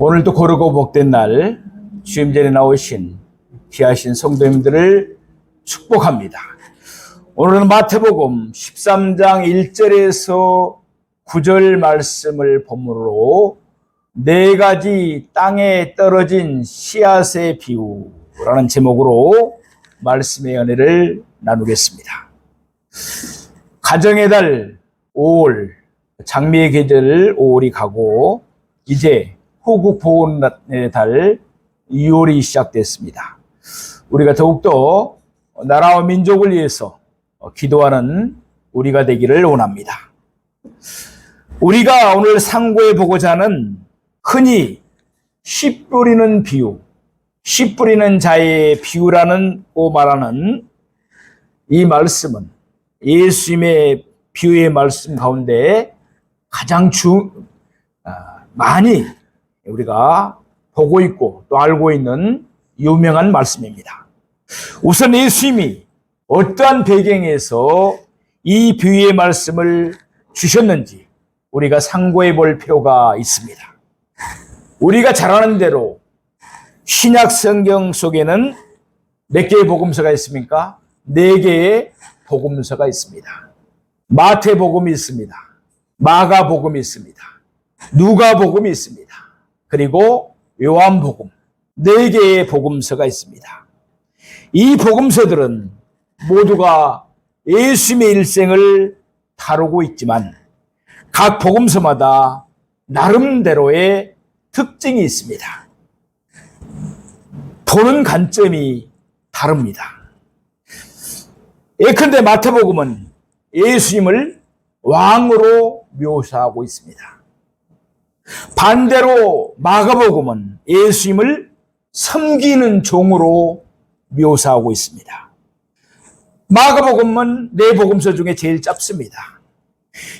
오늘도 거룩하고 복된 날 주님 전에 나오신 귀하신 성도님들을 축복합니다. 오늘은 마태복음 13장 1절에서 9절 말씀을 본문으로 네 가지 땅에 떨어진 씨앗의 비유라는 제목으로 말씀의 은혜를 나누겠습니다. 가정의 달 5월, 장미의 계절 5월이 가고 이제 호국 보훈의 달 2월이 시작됐습니다. 우리가 더욱더 나라와 민족을 위해서 기도하는 우리가 되기를 원합니다. 우리가 오늘 상고해 보고자 하는 흔히 씨 뿌리는 비유, 씨 뿌리는 자의 비유라는 말하는 이 말씀은 예수님의 비유의 말씀 가운데 가장 많이 우리가 보고 있고 또 알고 있는 유명한 말씀입니다. 우선 예수님이 어떠한 배경에서 이 비유의 말씀을 주셨는지 우리가 상고해 볼 필요가 있습니다. 우리가 잘 아는 대로 신약 성경 속에는 몇 개의 복음서가 있습니까? 4개의 복음서가 있습니다. 마태복음이 있습니다. 마가복음이 있습니다. 누가복음이 있습니다. 그리고 요한복음 4개의 복음서가 있습니다. 이 복음서들은 모두가 예수님의 일생을 다루고 있지만 각 복음서마다 나름대로의 특징이 있습니다. 보는 관점이 다릅니다. 예컨대 마태복음은 예수님을 왕으로 묘사하고 있습니다. 반대로 마가복음은 예수님을 섬기는 종으로 묘사하고 있습니다. 마가복음은 4복음서 중에 제일 짧습니다.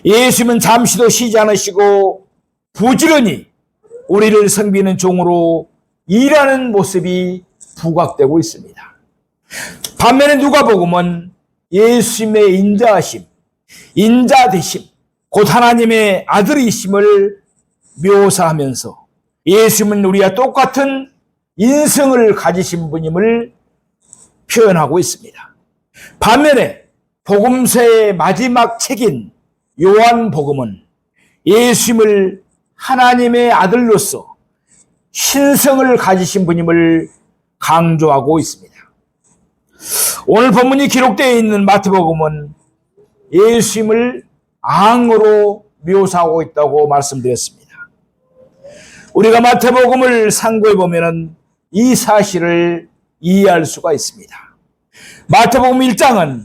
예수님은 잠시도 쉬지 않으시고 부지런히 우리를 섬기는 종으로 일하는 모습이 부각되고 있습니다. 반면에 누가복음은 예수님의 인자하심, 인자되심, 곧 하나님의 아들이심을 묘사하면서 예수님은 우리와 똑같은 인성을 가지신 분임을 표현하고 있습니다. 반면에 복음서의 마지막 책인 요한복음은 예수님을 하나님의 아들로서 신성을 가지신 분임을 강조하고 있습니다. 오늘 본문이 기록되어 있는 마태복음은 예수님을 앙으로 묘사하고 있다고 말씀드렸습니다. 우리가 마태복음을 상고해 보면 이 사실을 이해할 수가 있습니다. 마태복음 1장은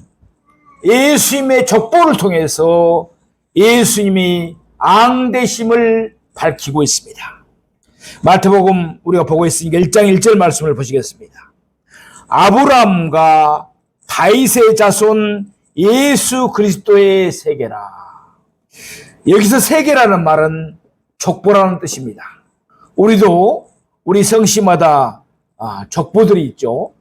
예수님의 족보를 통해서 예수님이 앙되심을 밝히고 있습니다. 마태복음 우리가 보고 있으니까 1장 1절 말씀을 보시겠습니다. 아브라함과 다윗의 자손 예수 그리스도의 세계라. 여기서 세계라는 말은 족보라는 뜻입니다. 우리도 우리 성씨마다 족보들이 있죠.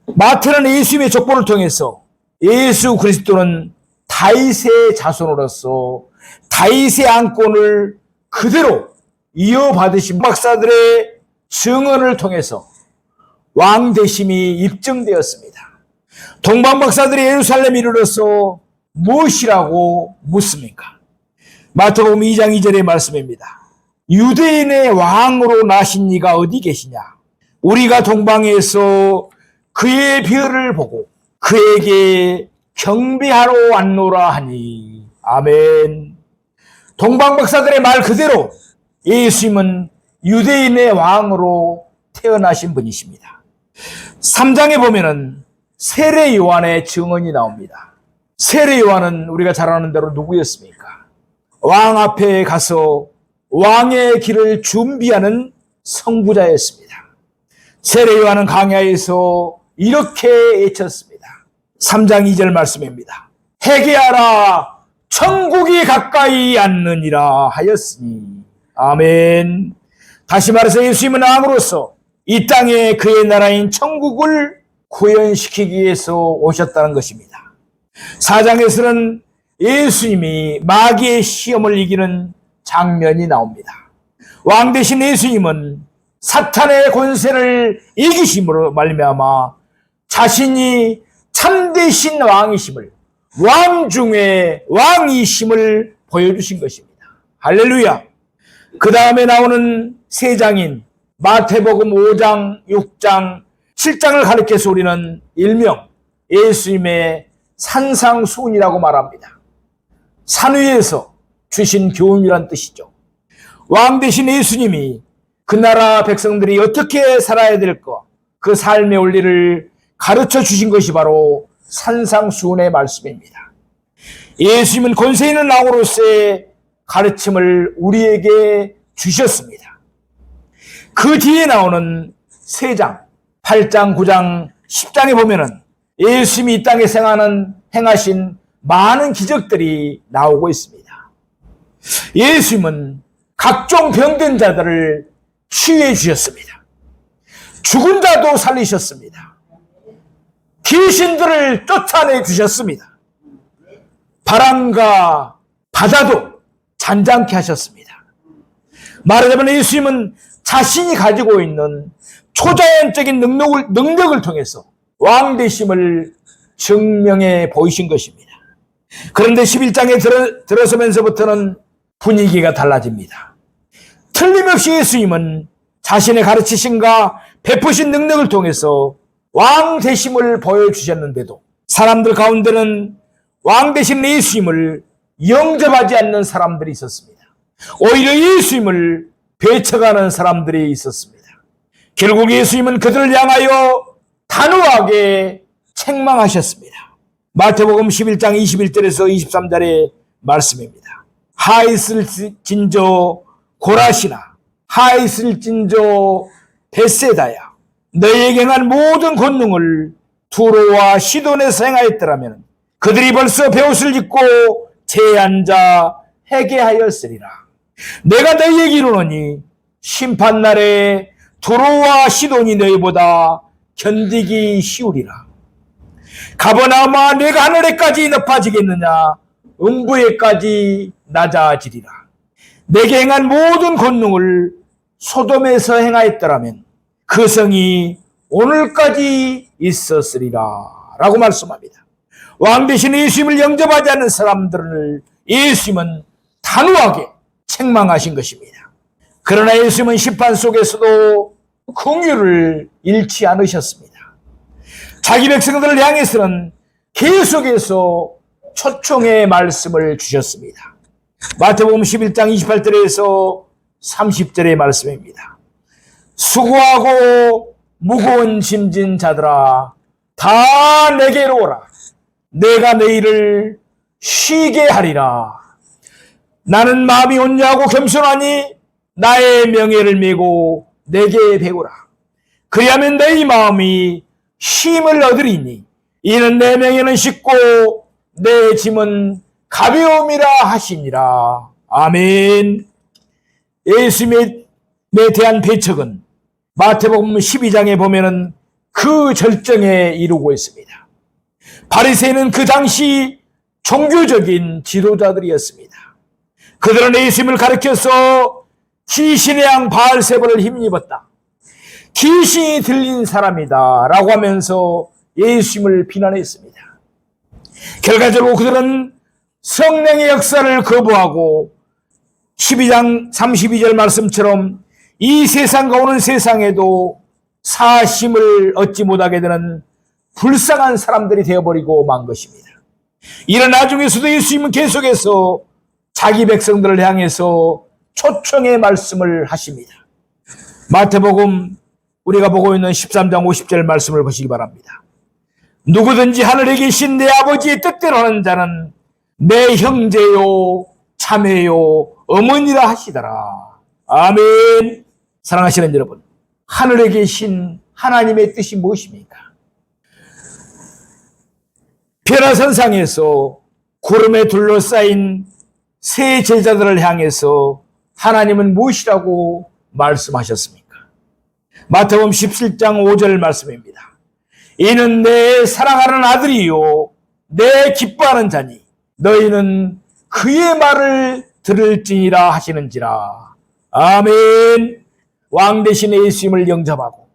마태는 예수님의 족보를 통해서 예수 그리스도는 다윗의 자손으로서 다윗의 안권을 그대로 이어받으신 박사들의 증언을 통해서 왕되심이 입증되었습니다. 동방박사들이 예루살렘에 이르러서 무엇이라고 묻습니까? 마태복음 2장 2절의 말씀입니다. 유대인의 왕으로 나신 이가 어디 계시냐? 우리가 동방에서 그의 별을 보고 그에게 경배하러 왔노라 하니. 아멘. 동방박사들의 말 그대로 예수님은 유대인의 왕으로 태어나신 분이십니다. 3장에 보면은 세례 요한의 증언이 나옵니다. 세례 요한은 우리가 잘 아는 대로 누구였습니까? 왕 앞에 가서 왕의 길을 준비하는 선구자였습니다. 세례 요한은 광야에서 이렇게 외쳤습니다. 3장 2절 말씀입니다. 회개하라, 천국이 가까이 왔느니라 하였으니. 아멘. 다시 말해서 예수님은 왕으로서 이 땅에 그의 나라인 천국을 구현시키기 위해서 오셨다는 것입니다. 4장에서는 예수님이 마귀의 시험을 이기는 장면이 나옵니다. 왕 대신 예수님은 사탄의 권세를 이기심으로 말미암아 자신이 참되신 왕이심을, 왕 중에 왕이심을 보여주신 것입니다. 할렐루야. 그 다음에 나오는 세 장인 마태복음 5장, 6장, 7장을 가리켜서 우리는 일명 예수님의 산상수훈이라고 말합니다. 산 위에서 주신 교훈이란 뜻이죠. 왕 대신 예수님이 그 나라 백성들이 어떻게 살아야 될까, 그 삶의 원리를 가르쳐 주신 것이 바로 산상수훈의 말씀입니다. 예수님은 권세 있는 왕으로서의 가르침을 우리에게 주셨습니다. 그 뒤에 나오는 세 장, 8장, 9장, 10장에 보면은 예수님이 이 땅에 행하신 많은 기적들이 나오고 있습니다. 예수님은 각종 병든 자들을 치유해 주셨습니다. 죽은 자도 살리셨습니다. 귀신들을 쫓아내 주셨습니다. 바람과 바다도 잔잔케 하셨습니다. 말하자면 예수님은 자신이 가지고 있는 초자연적인 능력을 통해서 왕되심을 증명해 보이신 것입니다. 그런데 11장에 들어서면서부터는 분위기가 달라집니다. 틀림없이 예수님은 자신의 가르치심과 베푸신 능력을 통해서 왕되심을 보여주셨는데도 사람들 가운데는 왕되신 예수님을 영접하지 않는 사람들이 있었습니다. 오히려 예수님을 배척하는 사람들이 있었습니다. 결국 예수님은 그들을 향하여 단호하게 책망하셨습니다. 마태복음 11장 21절에서 23절의 말씀입니다. 하이슬진저 고라시나, 하이슬진저 벳세다야, 너희에게 행한 모든 권능을 두로와 시돈에서 행하였더라면 그들이 벌써 베옷을 입고 제에 앉아 회개하였으리라. 내가 너희에게 이르노니 심판날에 두로와 시돈이 너희보다 견디기 쉬우리라. 가버나마 내가 하늘에까지 높아지겠느냐, 음부에까지 낮아지리라. 내게 행한 모든 권능을 소돔에서 행하였더라면 그 성이 오늘까지 있었으리라 라고 말씀합니다. 왕 대신 예수님을 영접하지 않는 사람들을 예수님은 단호하게 책망하신 것입니다. 그러나 예수님은 심판 속에서도 긍휼을 잃지 않으셨습니다. 자기 백성들을 향해서는 계속해서 초청의 말씀을 주셨습니다. 마태복음 11장 28절에서 30절의 말씀입니다. 수고하고 무거운 짐진 자들아, 다 내게로 오라. 내가 너희를 쉬게 하리라. 나는 마음이 온유하고 겸손하니 나의 명예를 메고 내게 배우라. 그리하면 너희 마음이 쉼을 얻으리니 이는 내 명예는 쉽고 내 짐은 가벼움이라 하시니라. 아멘. 예수님에 대한 배척은 마태복음 12장에 보면은 그 절정에 이르고 있습니다. 바리새인은 그 당시 종교적인 지도자들이었습니다. 그들은 예수님을 가리켜서 귀신의 양 바알세바를 힘입었다, 귀신이 들린 사람이다 라고 하면서 예수님을 비난했습니다. 결과적으로 그들은 성령의 역사를 거부하고 12장 32절 말씀처럼 이 세상과 오는 세상에도 사심을 얻지 못하게 되는 불쌍한 사람들이 되어버리고 만 것입니다. 이런 나중에서도 예수님은 계속해서 자기 백성들을 향해서 초청의 말씀을 하십니다. 마태복음 우리가 보고 있는 13장 50절 말씀을 보시기 바랍니다. 누구든지 하늘에 계신 내 아버지의 뜻대로 하는 자는 내 형제요 자매요 어머니라 하시더라. 아멘. 사랑하시는 여러분, 하늘에 계신 하나님의 뜻이 무엇입니까? 변화선상에서 구름에 둘러싸인 세 제자들을 향해서 하나님은 무엇이라고 말씀하셨습니까? 마태복음 17장 5절 말씀입니다. 이는 내 사랑하는 아들이요 내 기뻐하는 자니 너희는 그의 말을 들을지니라 하시는지라. 아멘. 왕 대신 예수님을 영접하고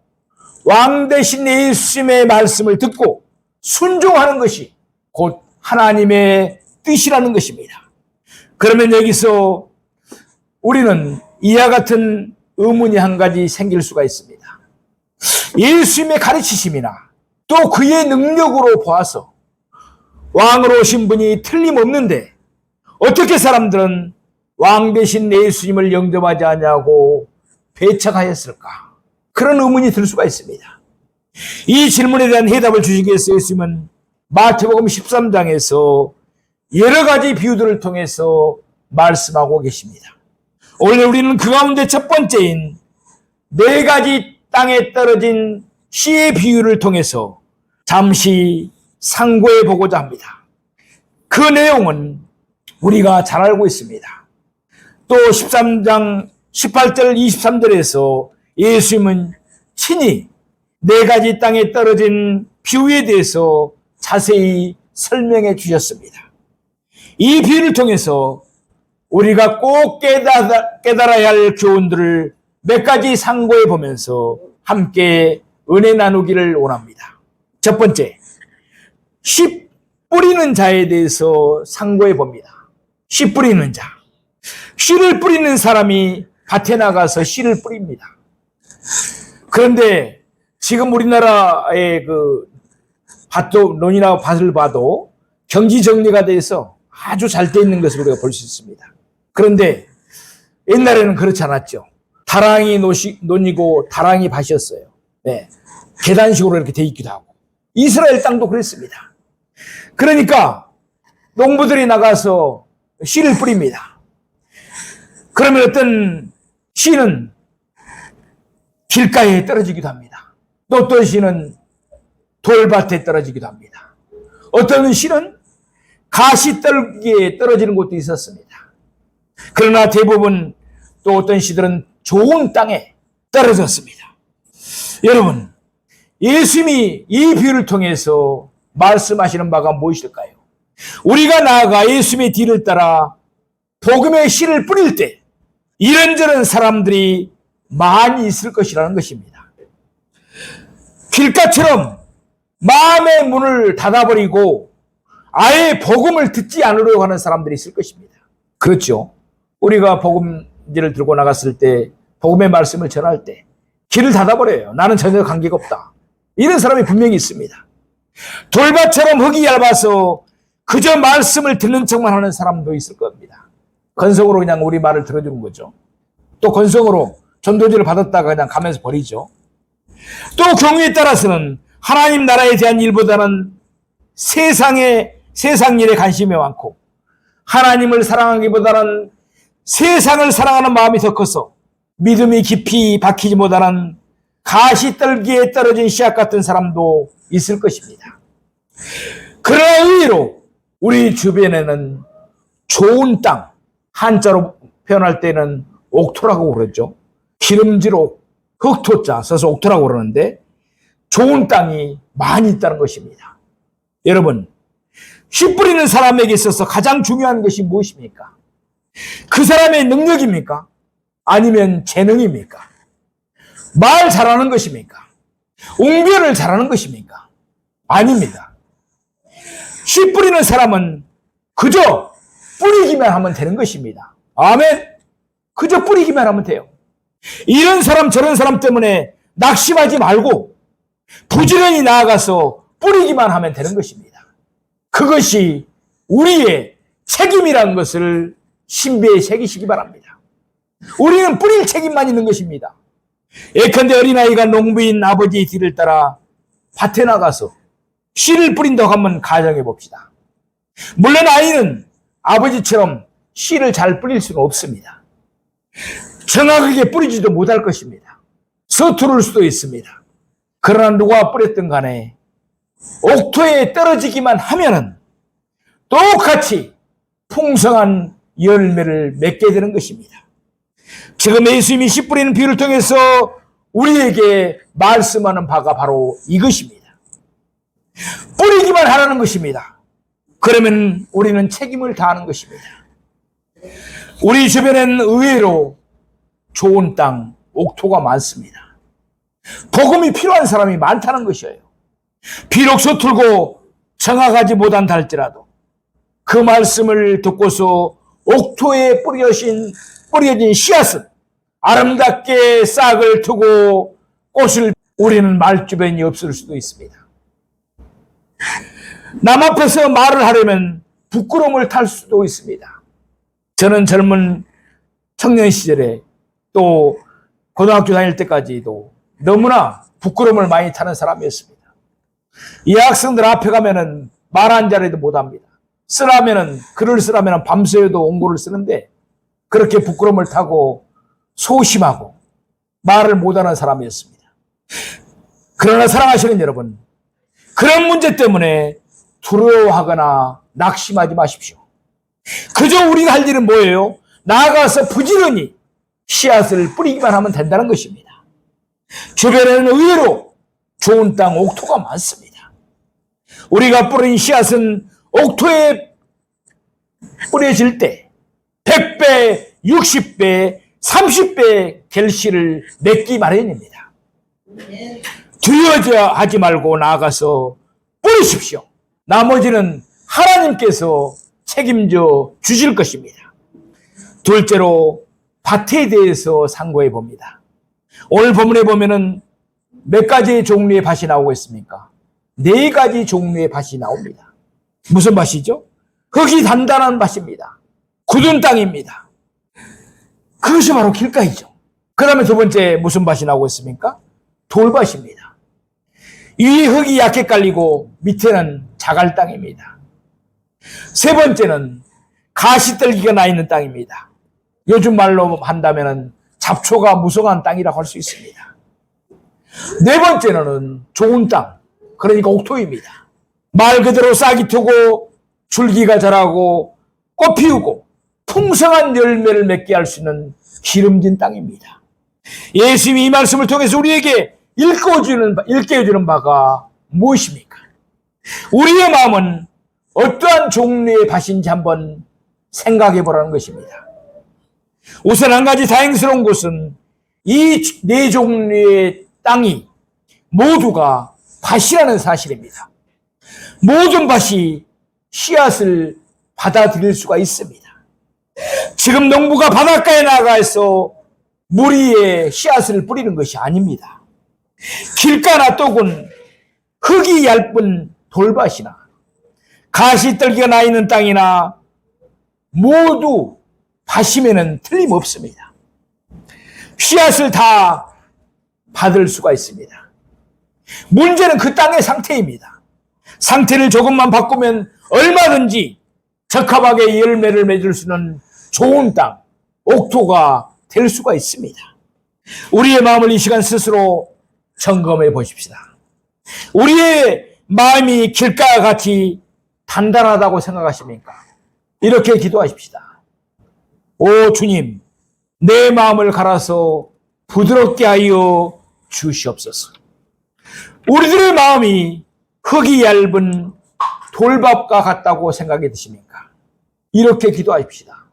왕 대신 예수님의 말씀을 듣고 순종하는 것이 곧 하나님의 뜻이라는 것입니다. 그러면 여기서 우리는 이와 같은 의문이 한 가지 생길 수가 있습니다. 예수님의 가르치심이나 또 그의 능력으로 보아서 왕으로 오신 분이 틀림없는데 어떻게 사람들은 왕 대신 예수님을 영접하지 않냐고 배척하였을까? 그런 의문이 들 수가 있습니다. 이 질문에 대한 해답을 주시기 위해서 예수님은 마태복음 13장에서 여러 가지 비유들을 통해서 말씀하고 계십니다. 오늘 우리는 그 가운데 첫 번째인 4가지 땅에 떨어진 씨의 비유를 통해서 잠시 상고해 보고자 합니다. 그 내용은 우리가 잘 알고 있습니다. 또 13장 18절 23절에서 예수님은 친히 4가지 땅에 떨어진 비유에 대해서 자세히 설명해 주셨습니다. 이 비유를 통해서 우리가 꼭 깨달아야 할 교훈들을 몇 가지 상고해 보면서 함께 은혜 나누기를 원합니다. 첫 번째, 씨 뿌리는 자에 대해서 상고해 봅니다. 씨 뿌리는 자. 씨를 뿌리는 사람이 밭에 나가서 씨를 뿌립니다. 그런데 지금 우리나라의 논이나 밭을 봐도 경지 정리가 돼서 아주 잘 돼 있는 것을 우리가 볼 수 있습니다. 그런데 옛날에는 그렇지 않았죠. 다랑이 논이고 다랑이 밭이었어요. 네. 계단식으로 이렇게 돼 있기도 하고. 이스라엘 땅도 그랬습니다. 그러니까 농부들이 나가서 씨를 뿌립니다. 그러면 어떤 씨는 길가에 떨어지기도 합니다. 또 어떤 씨는 돌밭에 떨어지기도 합니다. 어떤 씨는 가시떨기에 떨어지는 곳도 있었습니다. 그러나 대부분 또 어떤 씨들은 좋은 땅에 떨어졌습니다. 여러분, 예수님이 이 비유를 통해서 말씀하시는 바가 무엇일까요? 우리가 나아가 예수님의 뒤를 따라 복음의 씨를 뿌릴 때 이런저런 사람들이 많이 있을 것이라는 것입니다. 길가처럼 마음의 문을 닫아버리고 아예 복음을 듣지 않으려고 하는 사람들이 있을 것입니다. 그렇죠. 우리가 복음지를 들고 나갔을 때 복음의 말씀을 전할 때 길을 닫아버려요. 나는 전혀 관계가 없다. 이런 사람이 분명히 있습니다. 돌밭처럼 흙이 얇아서 그저 말씀을 듣는 척만 하는 사람도 있을 겁니다. 건성으로 그냥 우리 말을 들어주는 거죠. 또 건성으로 전도지를 받았다가 그냥 가면서 버리죠. 또 경우에 따라서는 하나님 나라에 대한 일보다는 세상 일에 관심이 많고 하나님을 사랑하기보다는 세상을 사랑하는 마음이 더 커서 믿음이 깊이 박히지 못하는 가시떨기에 떨어진 씨앗 같은 사람도 있을 것입니다. 그러나 의외로 우리 주변에는 좋은 땅, 한자로 표현할 때는 옥토라고 그러죠. 기름질 옥, 흑토자 써서 옥토라고 그러는데 좋은 땅이 많이 있다는 것입니다. 여러분, 씨 뿌리는 사람에게 있어서 가장 중요한 것이 무엇입니까? 그 사람의 능력입니까? 아니면 재능입니까? 말 잘하는 것입니까? 웅변을 잘하는 것입니까? 아닙니다. 씨 뿌리는 사람은 그저 뿌리기만 하면 되는 것입니다. 아멘. 그저 뿌리기만 하면 돼요. 이런 사람 저런 사람 때문에 낙심하지 말고 부지런히 나아가서 뿌리기만 하면 되는 것입니다. 그것이 우리의 책임이라는 것을 신비에 새기시기 바랍니다. 우리는 뿌릴 책임만 있는 것입니다. 예컨대 어린아이가 농부인 아버지의 뒤를 따라 밭에 나가서 씨를 뿌린다고 하면 가정해 봅시다. 물론 아이는 아버지처럼 씨를 잘 뿌릴 수는 없습니다. 정확하게 뿌리지도 못할 것입니다. 서투를 수도 있습니다. 그러나 누가 뿌렸든 간에 옥토에 떨어지기만 하면은 똑같이 풍성한 열매를 맺게 되는 것입니다. 지금 예수님이 씨 뿌리는 비유를 통해서 우리에게 말씀하는 바가 바로 이것입니다. 뿌리기만 하라는 것입니다. 그러면 우리는 책임을 다하는 것입니다. 우리 주변엔 의외로 좋은 땅, 옥토가 많습니다. 복음이 필요한 사람이 많다는 것이에요. 비록 서툴고 정확하지 못한다 할지라도 그 말씀을 듣고서 옥토에 뿌려진 씨앗은 아름답게 싹을 트고 꽃을 우리는 말 주변이 없을 수도 있습니다. 남 앞에서 말을 하려면 부끄러움을 탈 수도 있습니다. 저는 젊은 청년 시절에 또 고등학교 다닐 때까지도 너무나 부끄러움을 많이 타는 사람이었습니다. 이 학생들 앞에 가면은 말 한 자리도 못합니다. 글을 쓰라면은 밤새도 원고를 쓰는데 그렇게 부끄러움을 타고 소심하고 말을 못하는 사람이었습니다. 그러나 사랑하시는 여러분, 그런 문제 때문에 두려워하거나 낙심하지 마십시오. 그저 우리가 할 일은 뭐예요? 나아가서 부지런히 씨앗을 뿌리기만 하면 된다는 것입니다. 주변에는 의외로 좋은 땅, 옥토가 많습니다. 우리가 뿌린 씨앗은 옥토에 뿌려질 때 100배, 60배, 30배 결실을 맺기 마련입니다. 두려워하지 말고 나아가서 뿌리십시오. 나머지는 하나님께서 책임져 주실 것입니다. 둘째로 밭에 대해서 상고해 봅니다. 오늘 본문에 보면은 몇 가지 종류의 밭이 나오고 있습니까? 4가지 종류의 밭이 나옵니다. 무슨 밭이죠? 흙이 단단한 밭입니다. 굳은 땅입니다. 그것이 바로 길가이죠. 그 다음에 두 번째 무슨 밭이 나오고 있습니까? 돌밭입니다. 위에 흙이 얇게 깔리고 밑에는 자갈 땅입니다. 세 번째는 가시떨기가 나 있는 땅입니다. 요즘 말로 한다면 잡초가 무성한 땅이라고 할 수 있습니다. 네 번째는 좋은 땅, 그러니까 옥토입니다. 말 그대로 싹이 트고 줄기가 자라고 꽃 피우고 풍성한 열매를 맺게 할 수 있는 기름진 땅입니다. 예수님이 이 말씀을 통해서 우리에게 일깨워주는 바가 무엇입니까? 우리의 마음은 어떠한 종류의 밭인지 한번 생각해 보라는 것입니다. 우선 한 가지 다행스러운 것은 이 4종류의 땅이 모두가 밭이라는 사실입니다. 모든 밭이 씨앗을 받아들일 수가 있습니다. 지금 농부가 바닷가에 나가서 물 위에 씨앗을 뿌리는 것이 아닙니다. 길가나 또는 흙이 얇은 돌밭이나 가시떨기가 나 있는 땅이나 모두 밭이면은 틀림없습니다. 씨앗을 다 받을 수가 있습니다. 문제는 그 땅의 상태입니다. 상태를 조금만 바꾸면 얼마든지 적합하게 열매를 맺을 수 있는 좋은 땅, 옥토가 될 수가 있습니다. 우리의 마음을 이 시간 스스로 점검해 보십시다. 우리의 마음이 길가와 같이 단단하다고 생각하십니까? 이렇게 기도하십시다. 오 주님, 내 마음을 갈아서 부드럽게 하여 주시옵소서. 우리들의 마음이 흙이 얇은 돌밥과 같다고 생각이 드십니까? 이렇게 기도하십시다.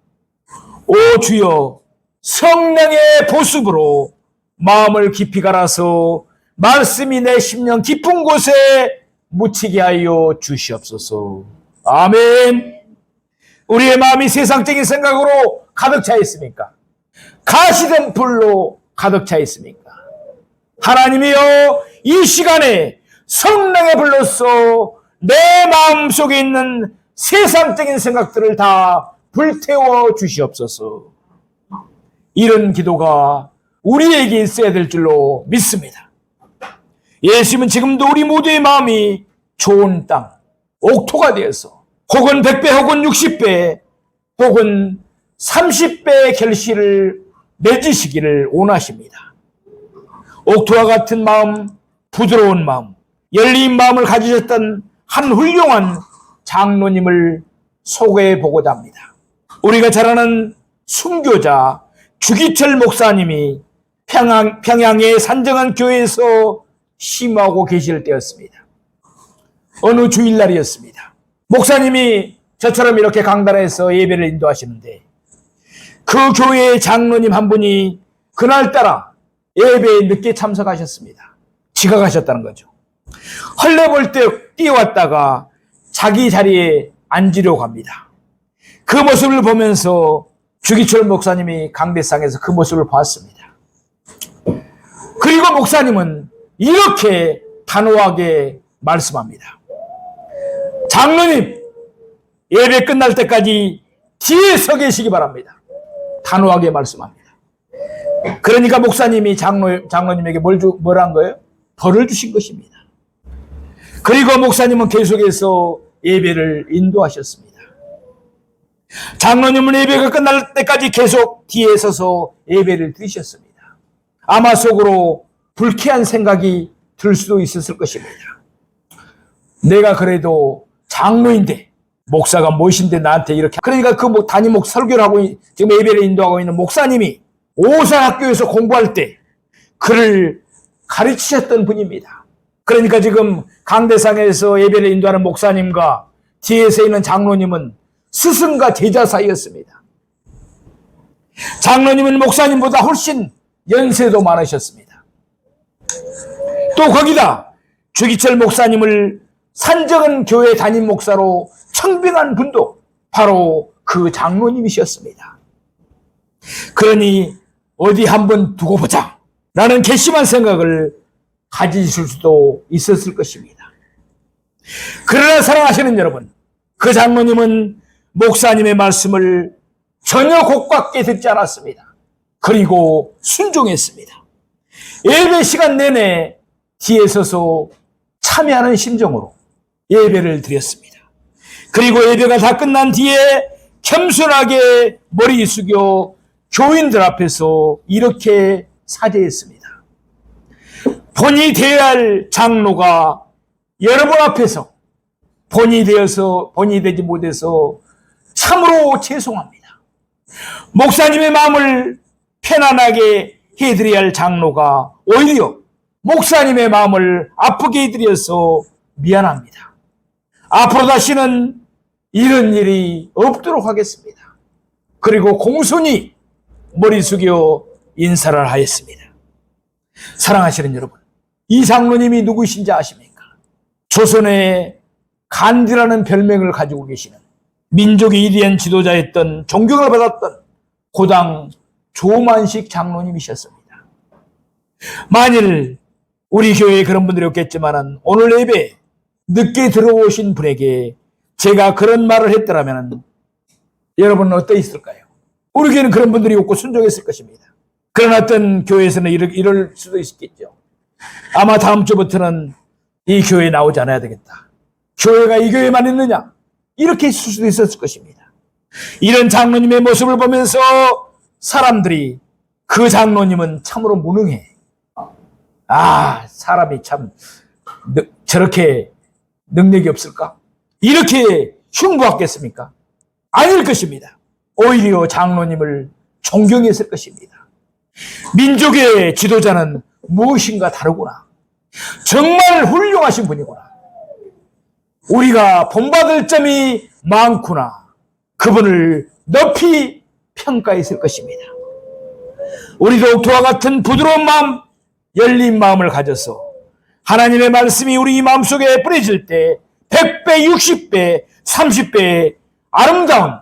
오 주여, 성령의 보습으로 마음을 깊이 갈아서 말씀이 내 심령 깊은 곳에 묻히게 하여 주시옵소서. 아멘. 우리의 마음이 세상적인 생각으로 가득 차 있습니까? 가시된 불로 가득 차 있습니까? 하나님이여, 이 시간에 성령의 불로서 내 마음 속에 있는 세상적인 생각들을 다 불태워 주시옵소서. 이런 기도가 우리에게 있어야 될 줄로 믿습니다. 예수님은 지금도 우리 모두의 마음이 좋은 땅, 옥토가 되어서 혹은 100배 혹은 60배 혹은 30배의 결실을 맺으시기를 원하십니다. 옥토와 같은 마음, 부드러운 마음, 열린 마음을 가지셨던 한 훌륭한 장로님을 소개해 보고자 합니다. 우리가 잘 아는 순교자 주기철 목사님이 평양의 산정한 교회에서 심호하고 계실 때였습니다. 어느 주일날이었습니다. 목사님이 저처럼 이렇게 강단에서 예배를 인도하시는데 그 교회의 장로님 한 분이 그날따라 예배에 늦게 참석하셨습니다. 지각하셨다는 거죠. 헐레벌떡 뛰어왔다가 자기 자리에 앉으려고 합니다. 그 모습을 보면서 주기철 목사님이 강대상에서 그 모습을 봤습니다. 그리고 목사님은 이렇게 단호하게 말씀합니다. 장로님, 예배 끝날 때까지 뒤에 서 계시기 바랍니다. 단호하게 말씀합니다. 그러니까 목사님이 장로님에게 뭘 한 거예요? 벌을 주신 것입니다. 그리고 목사님은 계속해서 예배를 인도하셨습니다. 장로님은 예배가 끝날 때까지 계속 뒤에 서서 예배를 드리셨습니다. 아마 속으로 불쾌한 생각이 들 수도 있었을 것입니다. 내가 그래도 장로인데, 목사가 무엇인데 나한테 이렇게. 그러니까 그 담임 설교를 하고 지금 예배를 인도하고 있는 목사님이 오산학교에서 공부할 때 그를 가르치셨던 분입니다. 그러니까 지금 강대상에서 예배를 인도하는 목사님과 뒤에서 있는 장로님은 스승과 제자 사이였습니다. 장로님은 목사님보다 훨씬 연세도 많으셨습니다. 또 거기다 주기철 목사님을 산적은 교회 담임 목사로 청빙한 분도 바로 그 장로님이셨습니다. 그러니 어디 한번 두고 보자 라는 괘씸한 생각을 가지실 수도 있었을 것입니다. 그러나 사랑하시는 여러분, 그 장로님은 목사님의 말씀을 전혀 곱깝게 듣지 않았습니다. 그리고 순종했습니다. 예배 시간 내내 뒤에 서서 참여하는 심정으로 예배를 드렸습니다. 그리고 예배가 다 끝난 뒤에 겸손하게 머리 숙여 교인들 앞에서 이렇게 사죄했습니다. 본이 되어야 할 장로가 여러분 앞에서 본이 되지 못해서 참으로 죄송합니다. 목사님의 마음을 편안하게 해드려야 할 장로가 오히려 목사님의 마음을 아프게 해드려서 미안합니다. 앞으로 다시는 이런 일이 없도록 하겠습니다. 그리고 공손히 머리 숙여 인사를 하였습니다. 사랑하시는 여러분, 이 장로님이 누구신지 아십니까? 조선의 간디라는 별명을 가지고 계시는 민족의 위대한 지도자였던 존경을 받았던 고당 조만식 장로님이셨습니다. 만일 우리 교회에 그런 분들이 없겠지만 오늘 예배 늦게 들어오신 분에게 제가 그런 말을 했더라면 여러분은 어떠했을까요? 우리 교회는 그런 분들이 없고 순종했을 것입니다. 그러나 어떤 교회에서는 이럴 수도 있겠죠. 아마 다음 주부터는 이 교회에 나오지 않아야 되겠다. 교회가 이 교회만 있느냐? 이렇게 있을 수도 있었을 것입니다. 이런 장로님의 모습을 보면서 사람들이 그 장로님은 참으로 무능해. 사람이 참 저렇게 능력이 없을까? 이렇게 흉보았겠습니까? 아닐 것입니다. 오히려 장로님을 존경했을 것입니다. 민족의 지도자는 무엇인가 다르구나. 정말 훌륭하신 분이구나. 우리가 본받을 점이 많구나. 그분을 높이 평가했을 것입니다. 우리도 그와 같은 부드러운 마음, 열린 마음을 가져서 하나님의 말씀이 우리 마음속에 뿌려질 때 100배, 60배, 30배의 아름다운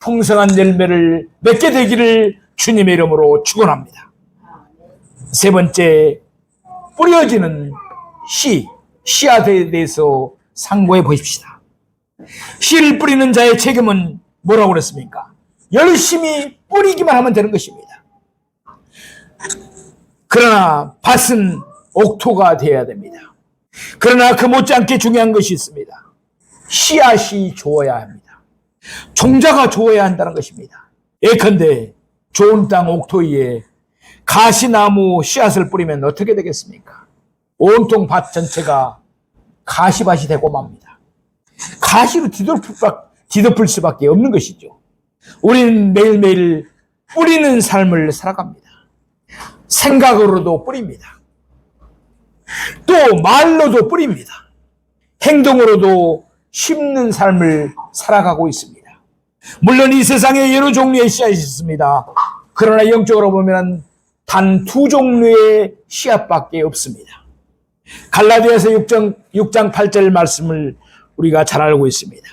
풍성한 열매를 맺게 되기를 주님의 이름으로 축원합니다. 세 번째, 뿌려지는 씨앗에 대해서 상고해 보십시다. 씨를 뿌리는 자의 책임은 뭐라고 그랬습니까? 열심히 뿌리기만 하면 되는 것입니다. 그러나 밭은 옥토가 되어야 됩니다. 그러나 그 못지않게 중요한 것이 있습니다. 씨앗이 좋아야 합니다. 종자가 좋아야 한다는 것입니다. 예컨대 좋은 땅 옥토 위에 가시나무 씨앗을 뿌리면 어떻게 되겠습니까? 온통 밭 전체가 가시밭이 되고 맙니다. 가시로 뒤덮을 수밖에 없는 것이죠. 우리는 매일매일 뿌리는 삶을 살아갑니다. 생각으로도 뿌립니다. 또 말로도 뿌립니다. 행동으로도 심는 삶을 살아가고 있습니다. 물론 이 세상에 여러 종류의 씨앗이 있습니다. 그러나 영적으로 보면 단 두 종류의 씨앗밖에 없습니다. 갈라디아서 6장 8절 말씀을 우리가 잘 알고 있습니다.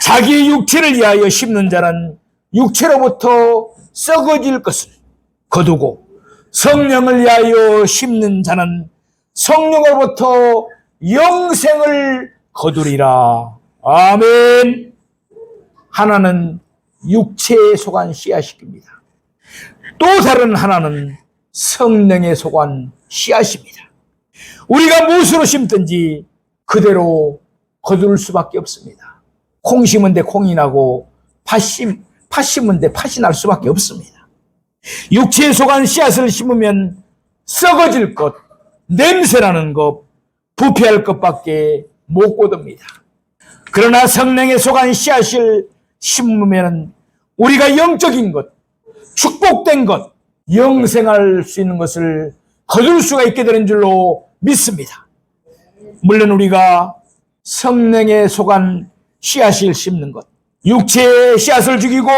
자기 육체를 위하여 심는 자는 육체로부터 썩어질 것을 거두고 성령을 위하여 심는 자는 성령으로부터 영생을 거두리라. 아멘. 하나는 육체에 속한 씨앗입니다. 또 다른 하나는 성령에 속한 씨앗입니다. 우리가 무엇으로 심든지 그대로 거둘 수밖에 없습니다. 콩 심은데 콩이 나고 팥 심은데 팥이 날 수밖에 없습니다. 육체에 속한 씨앗을 심으면 썩어질 것, 냄새나는 것, 부패할 것밖에 못 거둡니다. 그러나 성령에 속한 씨앗을 심으면 우리가 영적인 것, 축복된 것, 영생할 수 있는 것을 거둘 수가 있게 되는 줄로 믿습니다. 물론 우리가 성령에 속한 씨앗을 심는 것, 육체의 씨앗을 죽이고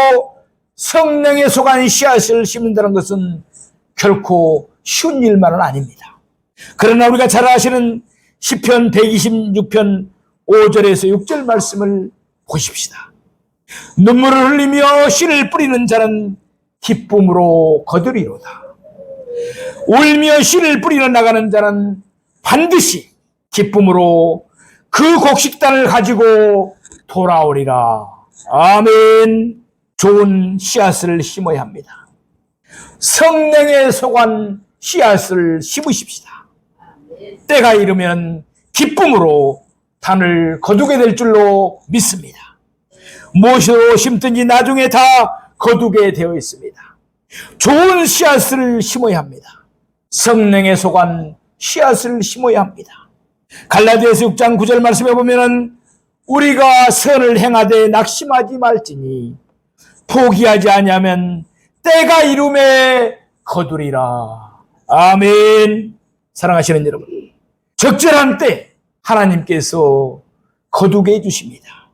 성령에 속한 씨앗을 심는다는 것은 결코 쉬운 일만은 아닙니다. 그러나 우리가 잘 아시는 시편 126편 5절에서 6절 말씀을 보십시다. 눈물을 흘리며 씨를 뿌리는 자는 기쁨으로 거두리로다. 울며 씨를 뿌리러 나가는 자는 반드시 기쁨으로 그 곡식단을 가지고 돌아오리라. 아멘. 좋은 씨앗을 심어야 합니다. 성령에 속한 씨앗을 심으십시다. 때가 이르면 기쁨으로 단을 거두게 될 줄로 믿습니다. 무엇으로 심든지 나중에 다 거두게 되어 있습니다. 좋은 씨앗을 심어야 합니다. 성령에 속한 씨앗을 심어야 합니다. 갈라디아서 6장 9절 말씀에 보면은 우리가 선을 행하되 낙심하지 말지니 포기하지 아니하면 때가 이름에 거두리라. 아멘. 사랑하시는 여러분, 적절한 때 하나님께서 거두게 해주십니다.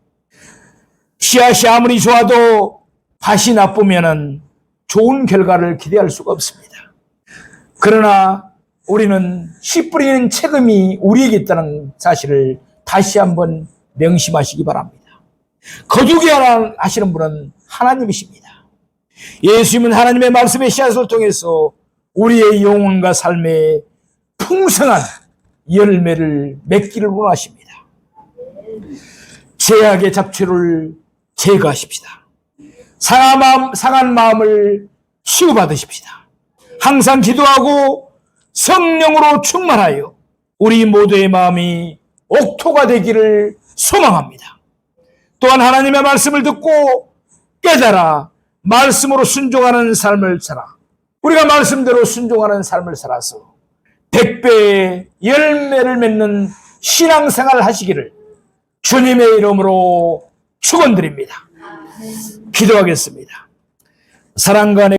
씨앗이 아무리 좋아도 밭이 나쁘면은 좋은 결과를 기대할 수가 없습니다. 그러나 우리는 씨 뿌리는 책임이 우리에게 있다는 사실을 다시 한번 명심하시기 바랍니다. 거두게 하시는 분은 하나님이십니다. 예수님은 하나님의 말씀의 씨앗을 통해서 우리의 영혼과 삶에 풍성한 열매를 맺기를 원하십니다. 죄악의 잡초를 제거하십시다. 상한 마음을 치유받으십시다. 항상 기도하고 성령으로 충만하여 우리 모두의 마음이 옥토가 되기를 소망합니다. 또한 하나님의 말씀을 듣고 깨달아 말씀으로 순종하는 삶을 살아 우리가 말씀대로 순종하는 삶을 살아서 100배의 열매를 맺는 신앙생활을 하시기를 주님의 이름으로 축원드립니다. 기도하겠습니다. 사랑과